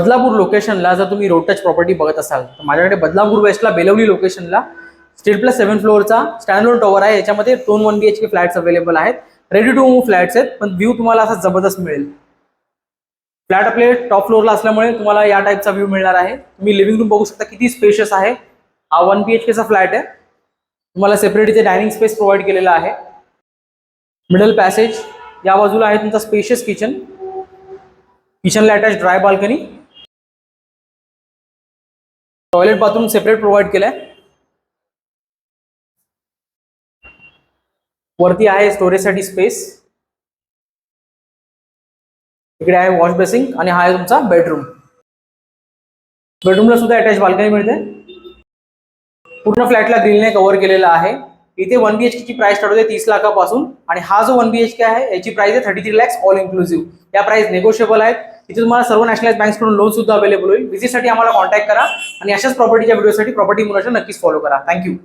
बदलापूर लोकेशनला जर तुम्ही रोड टच प्रॉपर्टी बघत असाल तर माझ्याकडे बदलापूर वेस्टला बेलवली लोकेशनला स्टील+7 फ्लोअरचा स्टँडअलोन टॉवर आहे। याच्यामध्ये 2 1 BHK फ्लॅट्स अवेलेबल आहेत, रेडी टू मूव्ह फ्लॅट्स आहेत, पण व्ह्यू तुम्हाला असा जबरदस्त मिळेल। फ्लॅट आपले टॉप फ्लोअरला असल्यामुळे तुम्हाला या टाईपचा व्ह्यू मिळणार आहे। तुम्ही लिव्हिंग रूम बघू शकता किती स्पेशियस आहे। हा 1 BHKचा फ्लॅट आहे, तुम्हाला सेपरेट इथे डायनिंग स्पेस प्रोव्हाइड केलेला आहे। मिडल पॅसेज, या बाजूला आहे तुमचा स्पेशियस किचन, किचनला attach dry balcony, toilet bathroom separate provide केलाय। वरती आहे स्टोरेजसाठी स्पेस, इकडे आहे वॉश बेसिंग आणि हा आहे तुमचा बेडरूम। बेडरूमला सुद्धा अटॅच बाल्कनी मिळते। पूर्ण फ्लॅटला ग्रिलने कव्हर केलेला आहे। इथे 1 BHK ची प्राइस स्टार्ट होते 30 लाखापासून आणि हा जो 1 BHK आहे याची प्राइस आहे 33 lakhs ऑल इन्क्लुसिव्ह। या प्राइस नेगोशिएबल आहेत। इथे तुम्हाला सर्व नॅशनलाइज बँक्सकडून लोन सुद्धा अवेलेबल होईल। विजिटसाठी आम्हाला कॉन्टॅक्ट करा आणि अशाच प्रॉपर्टीच्या व्हिडिओसाठी प्रॉपर्टी मुलाच्या नक्कीच फॉलो करा। थँक्यू।